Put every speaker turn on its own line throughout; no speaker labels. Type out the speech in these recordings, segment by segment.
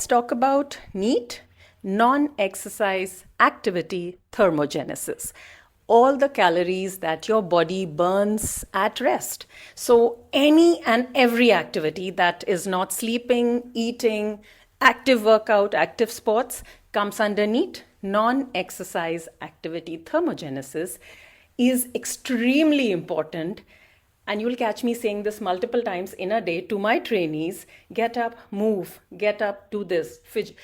talk about NEAT, Non-Exercise Activity Thermogenesis. All the calories that your body burns at rest. So any and every activity that is not sleeping, eating, active workout, active sports comes under NEAT, Non-Exercise Activity Thermogenesis, is extremely important. And you'll catch me saying this multiple times in a day to my trainees: get up, move, get up, do this, fidget.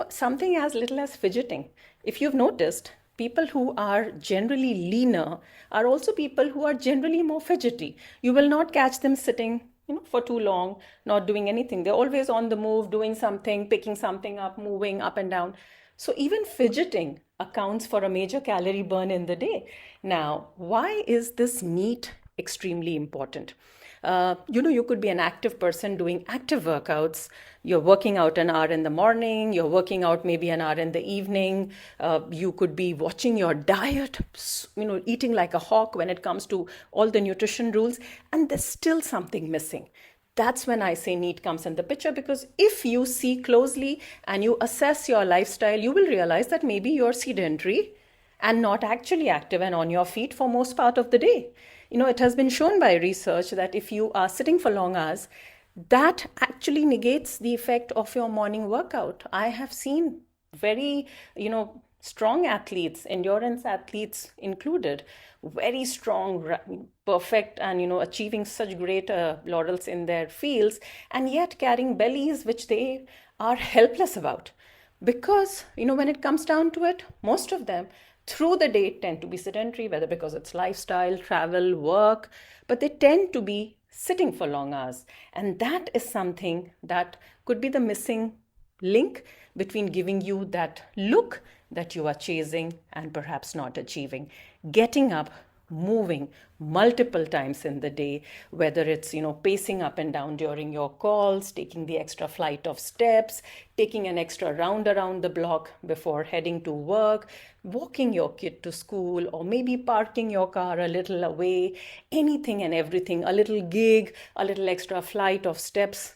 Something as little as fidgeting. If you've noticed, people who are generally leaner are also people who are generally more fidgety. You will not catch them sitting for too long, not doing anything. They're always on the move, doing something, picking something up, moving up and down. So even fidgeting accounts for a major calorie burn in the day. Now, why is this NEAT extremely important? You could be an active person doing active workouts. You're working out an hour in the morning, you're working out maybe an hour in the evening. You could be watching your diet, eating like a hawk when it comes to all the nutrition rules, and there's still something missing. That's when I say NEAT comes in the picture, because if you see closely and you assess your lifestyle, you will realize that maybe you're sedentary and not actually active and on your feet for most part of the day. It has been shown by research that if you are sitting for long hours, that actually negates the effect of your morning workout. I have seen very, strong athletes, endurance athletes included, very strong, perfect, and achieving such great laurels in their fields, and yet carrying bellies which they are helpless about. Because when it comes down to it, most of them through the day tend to be sedentary, whether because it's lifestyle, travel, work, but they tend to be sitting for long hours. And that is something that could be the missing link between giving you that look that you are chasing and perhaps not achieving. Getting up, moving multiple times in the day, whether it's pacing up and down during your calls, taking the extra flight of steps, taking an extra round around the block before heading to work, walking your kid to school, or maybe parking your car a little away, anything and everything, a little gig, a little extra flight of steps,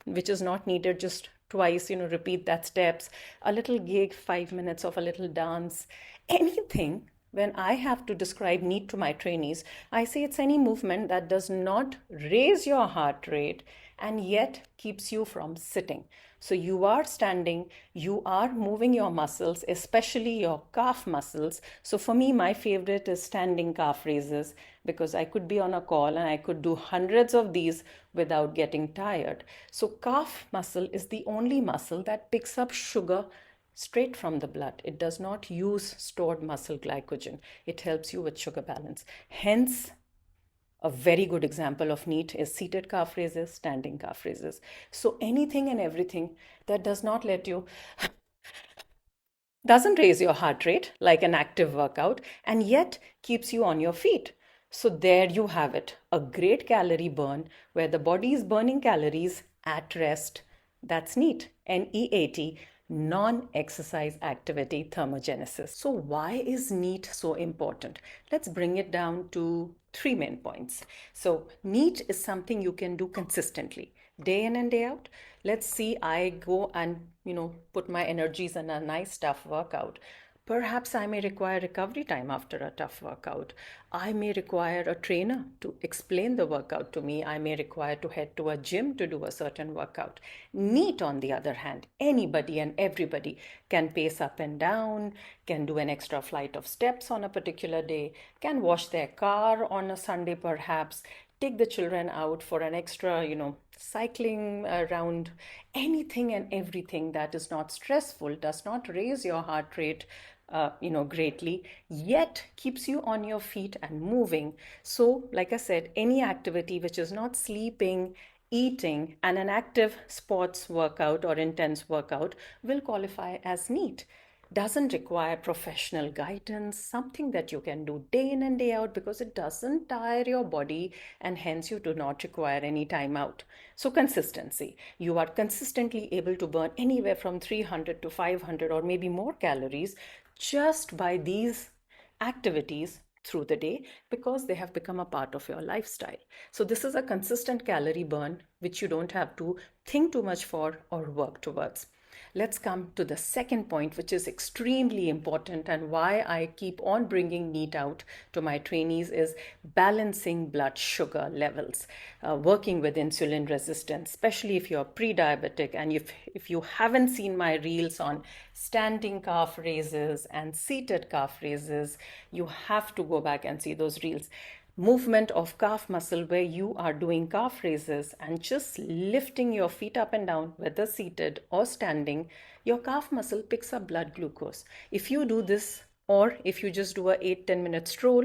which is not needed, just twice, repeat that steps, a little gig, 5 minutes of a little dance, anything. When I have to describe NEAT to my trainees, I say it's any movement that does not raise your heart rate and yet keeps you from sitting. So you are standing, you are moving your muscles, especially your calf muscles. So for me, my favorite is standing calf raises, because I could be on a call and I could do hundreds of these without getting tired. So calf muscle is the only muscle that picks up sugar straight from the blood. It does not use stored muscle glycogen. It helps you with sugar balance. Hence, a very good example of NEAT is seated calf raises, standing calf raises. So anything and everything that does not let you, doesn't raise your heart rate like an active workout, and yet keeps you on your feet. So there you have it, a great calorie burn where the body is burning calories at rest. That's NEAT, NEAT, non-exercise activity thermogenesis. So why is NEAT so important? Let's bring it down to 3 main points. So NEAT is something you can do consistently, day in and day out. Let's see, I go and put my energies in a nice tough workout. Perhaps I may require recovery time after a tough workout. I may require a trainer to explain the workout to me. I may require to head to a gym to do a certain workout. NEAT, on the other hand, anybody and everybody can pace up and down, can do an extra flight of steps on a particular day, can wash their car on a Sunday perhaps, take the children out for an extra, cycling around, anything and everything that is not stressful, does not raise your heart rate, greatly, yet keeps you on your feet and moving. So, like I said, any activity which is not sleeping, eating, and an active sports workout or intense workout will qualify as NEAT. Doesn't require professional guidance, something that you can do day in and day out, because it doesn't tire your body and hence you do not require any time out. So consistency. You are consistently able to burn anywhere from 300 to 500 or maybe more calories just by these activities through the day, because they have become a part of your lifestyle. So this is a consistent calorie burn which you don't have to think too much for or work towards. Let's come to the second point, which is extremely important, and why I keep on bringing NEAT out to my trainees is balancing blood sugar levels, working with insulin resistance, especially if you're pre-diabetic. And if you haven't seen my reels on standing calf raises and seated calf raises, you have to go back and see those reels. Movement of calf muscle where you are doing calf raises and just lifting your feet up and down, whether seated or standing, your calf muscle picks up blood glucose. If you do this, or if you just do a 8-10 minute stroll,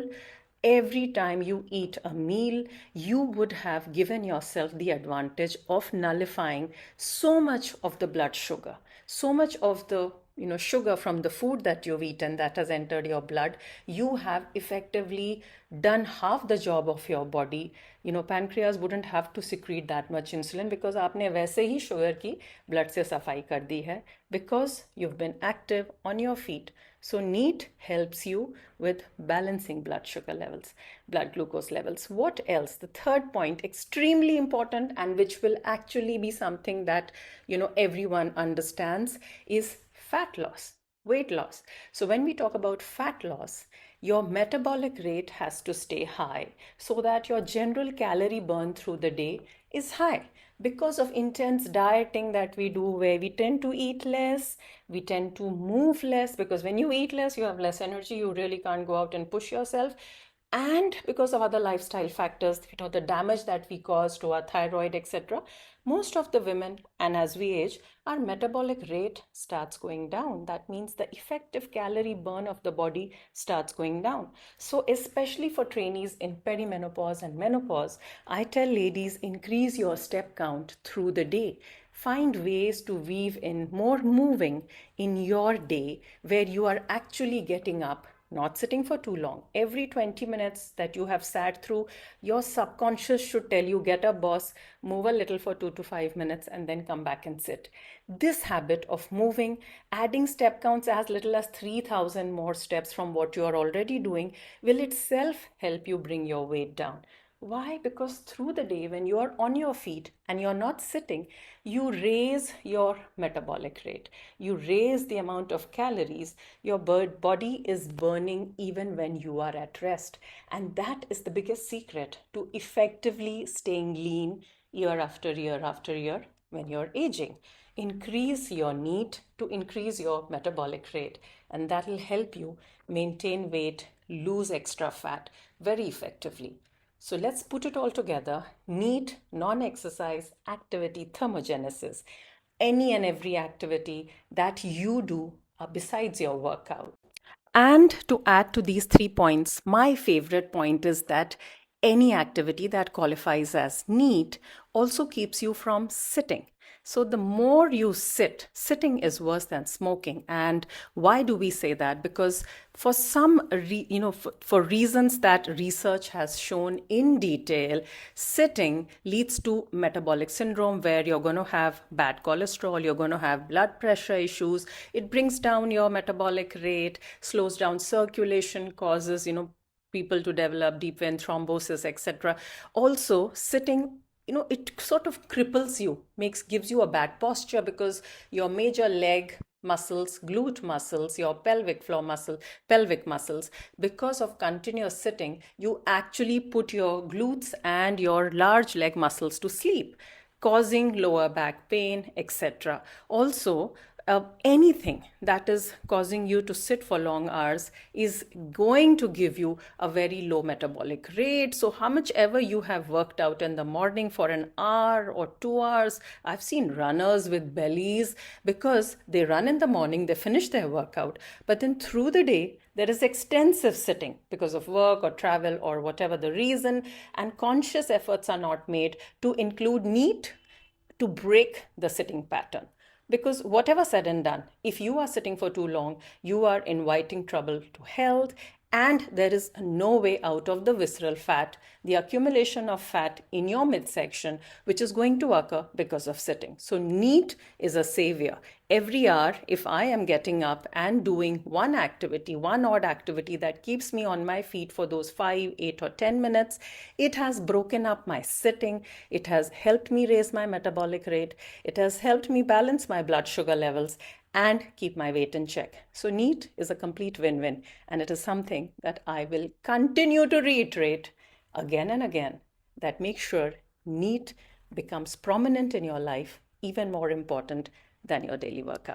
every time you eat a meal, you would have given yourself the advantage of nullifying so much of the blood sugar, so much of the sugar from the food that you've eaten that has entered your blood. You have effectively done half the job of your body. Pancreas wouldn't have to secrete that much insulin because आपने वैसे ही sugar की blood से सफाई कर दी है, because you've been active on your feet. So NEAT helps you with balancing blood sugar levels, blood glucose levels. What else? The third point, extremely important, and which will actually be something that everyone understands, is fat loss, weight loss. So when we talk about fat loss, your metabolic rate has to stay high so that your general calorie burn through the day is high. Because of intense dieting that we do, where we tend to eat less, we tend to move less, because when you eat less, you have less energy, you really can't go out and push yourself. And because of other lifestyle factors, the damage that we cause to our thyroid, etc., most of the women, and as we age, our metabolic rate starts going down. That means the effective calorie burn of the body starts going down. So especially for trainees in perimenopause and menopause, I tell ladies, increase your step count through the day. Find ways to weave in more moving in your day where you are actually getting up, not sitting for too long. Every 20 minutes that you have sat through, your subconscious should tell you, get up, boss, move a little for 2 to 5 minutes and then come back and sit. This habit of moving, adding step counts as little as 3,000 more steps from what you are already doing, will itself help you bring your weight down. Why? Because through the day, when you are on your feet and you're not sitting, you raise your metabolic rate. You raise the amount of calories your body is burning even when you are at rest. And that is the biggest secret to effectively staying lean year after year after year when you're aging. Increase your NEAT to increase your metabolic rate, and that will help you maintain weight, lose extra fat very effectively. So let's put it all together. NEAT, non-exercise activity thermogenesis. Any and every activity that you do besides your workout. And to add to these 3 points, my favorite point is that any activity that qualifies as NEAT also keeps you from sitting. So the more you sit, sitting is worse than smoking. And why do we say that? Because for for reasons that research has shown in detail, sitting leads to metabolic syndrome where you're going to have bad cholesterol, you're going to have blood pressure issues. It brings down your metabolic rate, slows down circulation, causes, people to develop deep vein thrombosis, etc. Also, sitting, it sort of cripples you, gives you a bad posture, because your major leg muscles, glute muscles, your pelvic floor muscle, pelvic muscles, because of continuous sitting, you actually put your glutes and your large leg muscles to sleep, causing lower back pain, etc. Also, anything that is causing you to sit for long hours is going to give you a very low metabolic rate. So how much ever you have worked out in the morning for an hour or 2 hours, I've seen runners with bellies because they run in the morning, they finish their workout, but then through the day, there is extensive sitting because of work or travel or whatever the reason, and conscious efforts are not made to include NEAT to break the sitting pattern. Because whatever said and done, if you are sitting for too long, you are inviting trouble to health, and there is no way out of the visceral fat, the accumulation of fat in your midsection, which is going to occur because of sitting. So NEAT is a savior. every hour, if I am getting up and doing one activity, one odd activity that keeps me on my feet for those 5, 8, or 10 minutes, it has broken up my sitting. It has helped me raise my metabolic rate. It has helped me balance my blood sugar levels and keep my weight in check. So NEAT is a complete win-win, and it is something that I will continue to reiterate again and again, that make sure NEAT becomes prominent in your life, even more important than your daily workout.